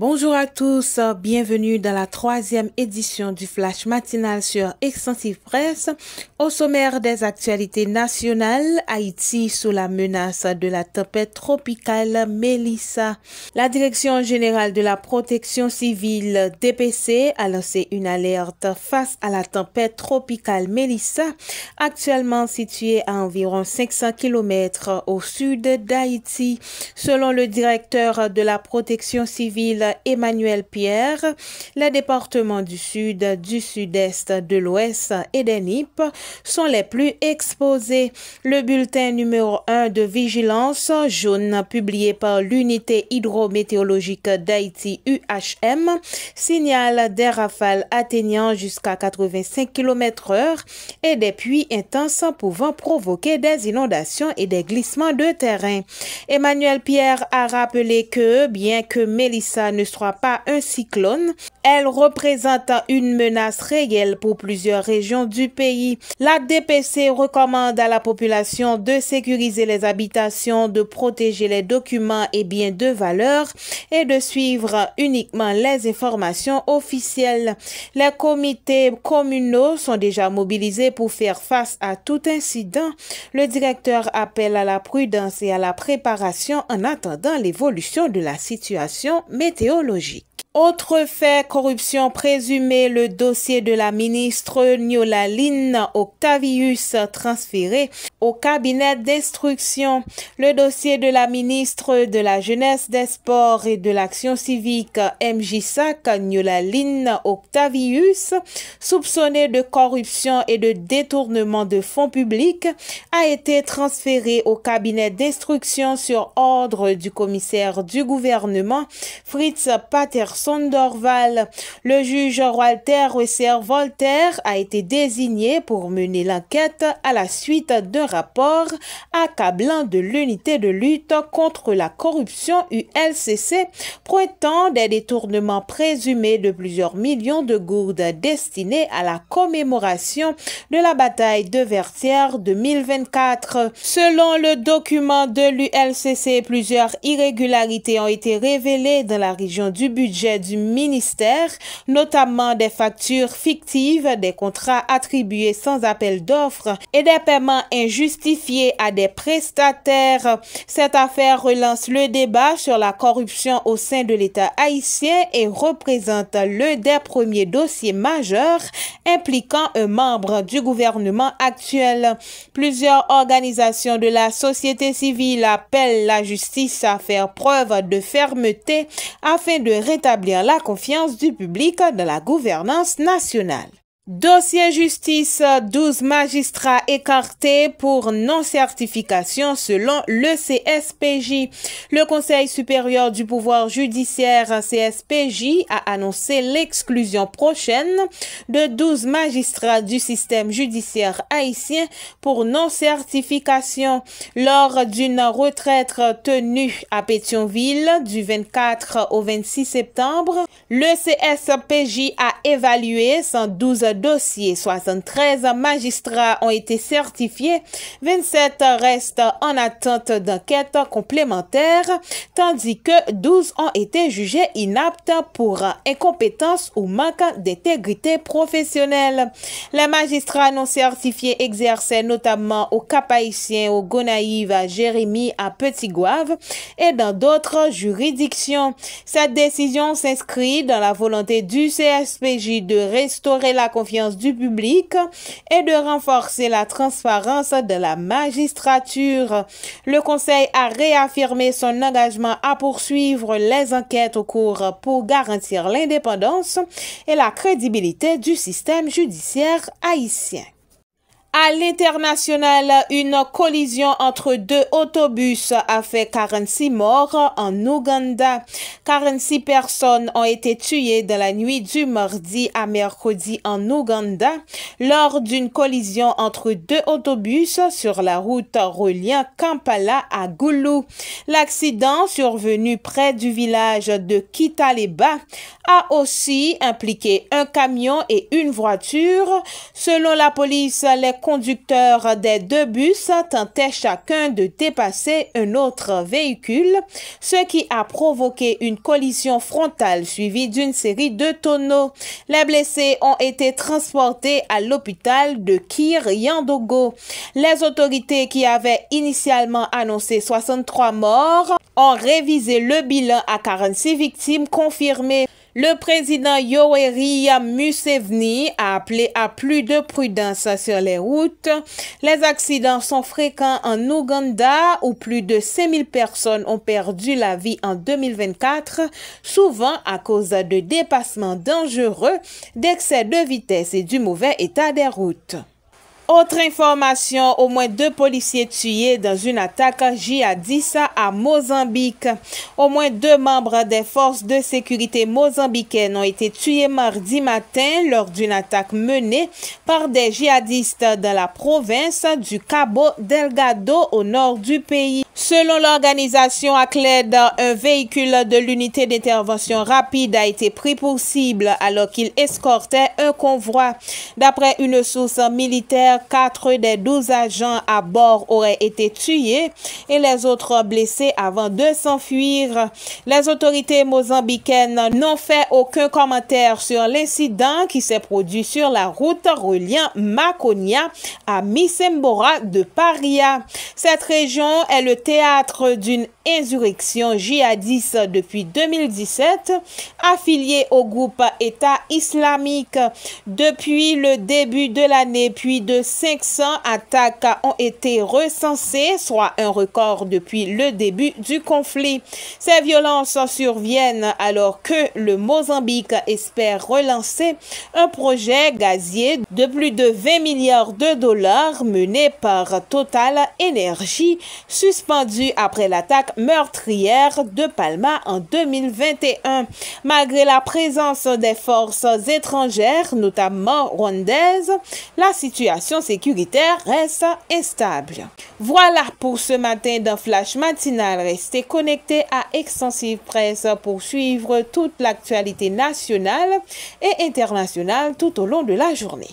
Bonjour à tous, bienvenue dans la 3e édition du Flash matinal sur Extensive Presse. Au sommaire des actualités nationales, Haïti sous la menace de la tempête tropicale Mélissa. La Direction générale de la protection civile DPC a lancé une alerte face à la tempête tropicale Mélissa, actuellement située à environ 500 km au sud d'Haïti. Selon le directeur de la protection civile Emmanuel Pierre, les départements du sud, du sud-est, de l'ouest et des NIP sont les plus exposés. Le bulletin numéro 1 de vigilance jaune publié par l'unité hydrométéorologique d'Haïti UHM signale des rafales atteignant jusqu'à 85 km/h et des pluies intenses pouvant provoquer des inondations et des glissements de terrain. Emmanuel Pierre a rappelé que bien que Mélissa ne soit pas un cyclone, elle représente une menace réelle pour plusieurs régions du pays. La DPC recommande à la population de sécuriser les habitations, de protéger les documents et biens de valeur et de suivre uniquement les informations officielles. Les comités communaux sont déjà mobilisés pour faire face à tout incident. Le directeur appelle à la prudence et à la préparation en attendant l'évolution de la situation météorologique. Autre fait, corruption présumée, le dossier de la ministre Nyola-Line Octavius transféré au cabinet d'instruction. Le dossier de la ministre de la Jeunesse, des Sports et de l'Action civique MJSAC Nyola-Line Octavius, soupçonnée de corruption et de détournement de fonds publics, a été transféré au cabinet d'instruction sur ordre du commissaire du gouvernement Fritz Patterson Dorval. Le juge Walter Wesser-Voltaire a été désigné pour mener l'enquête à la suite d'un rapport accablant de l'unité de lutte contre la corruption ULCC pointant des détournements présumés de plusieurs millions de gourdes destinées à la commémoration de la bataille de Vertières 2024. Selon le document de l'ULCC, plusieurs irrégularités ont été révélées dans la région du budget du ministère, notamment des factures fictives, des contrats attribués sans appel d'offres et des paiements injustifiés à des prestataires. Cette affaire relance le débat sur la corruption au sein de l'État haïtien et représente l'un des premiers dossiers majeurs impliquant un membre du gouvernement actuel. Plusieurs organisations de la société civile appellent la justice à faire preuve de fermeté afin de rétablir la confiance du public dans la gouvernance nationale. Dossier justice, 12 magistrats écartés pour non-certification selon le CSPJ. Le Conseil supérieur du pouvoir judiciaire CSPJ a annoncé l'exclusion prochaine de 12 magistrats du système judiciaire haïtien pour non-certification. Lors d'une retraite tenue à Pétionville du 24 au 26 septembre, le CSPJ a évalué 112 dossiers, 73 magistrats ont été certifiés, 27 restent en attente d'enquête complémentaire, tandis que 12 ont été jugés inaptes pour incompétence ou manque d'intégrité professionnelle. Les magistrats non certifiés exerçaient notamment au Cap-Haïtien, au Gonaïves, à Jérémie, à Petit-Goâve et dans d'autres juridictions. Cette décision s'inscrit dans la volonté du CSPJ de restaurer la confiance du public et de renforcer la transparence de la magistrature. Le Conseil a réaffirmé son engagement à poursuivre les enquêtes au cours pour garantir l'indépendance et la crédibilité du système judiciaire haïtien. À l'international, une collision entre deux autobus a fait 46 morts en Ouganda. 46 personnes ont été tuées dans la nuit du mardi à mercredi en Ouganda lors d'une collision entre deux autobus sur la route reliant Kampala à Gulu. L'accident survenu près du village de Kitaleba a aussi impliqué un camion et une voiture. Selon la police, les conducteurs des deux bus tentaient chacun de dépasser un autre véhicule, ce qui a provoqué une collision frontale suivie d'une série de tonneaux. Les blessés ont été transportés à l'hôpital de Kir-Yandogo. Les autorités qui avaient initialement annoncé 63 morts ont révisé le bilan à 46 victimes confirmées. Le président Yoweri Museveni a appelé à plus de prudence sur les routes. Les accidents sont fréquents en Ouganda où plus de 5000 personnes ont perdu la vie en 2024, souvent à cause de dépassements dangereux, d'excès de vitesse et du mauvais état des routes. Autre information, au moins 2 policiers tués dans une attaque djihadiste à Mozambique. Au moins 2 membres des forces de sécurité mozambicaines ont été tués mardi matin lors d'une attaque menée par des djihadistes dans la province du Cabo Delgado au nord du pays. Selon l'organisation ACLED, un véhicule de l'unité d'intervention rapide a été pris pour cible alors qu'il escortait un convoi. D'après une source militaire, 4 des 12 agents à bord auraient été tués et les autres blessés avant de s'enfuir. Les autorités mozambicaines n'ont fait aucun commentaire sur l'incident qui s'est produit sur la route reliant Maconia à Misembora de Paria. Cette région est le théâtre d'une insurrection djihadiste depuis 2017, affiliée au groupe État islamique. Depuis le début de l'année, plus de 500 attaques ont été recensées, soit un record depuis le début du conflit. Ces violences surviennent alors que le Mozambique espère relancer un projet gazier de plus de 20 milliards de dollars mené par Total Energy, suspendu après l'attaque meurtrière de Palma en 2021. Malgré la présence des forces étrangères, notamment rwandaises, la situation sécuritaire reste instable. Voilà pour ce matin dans Flash Matinal. Restez connectés à Extensive Presse pour suivre toute l'actualité nationale et internationale tout au long de la journée.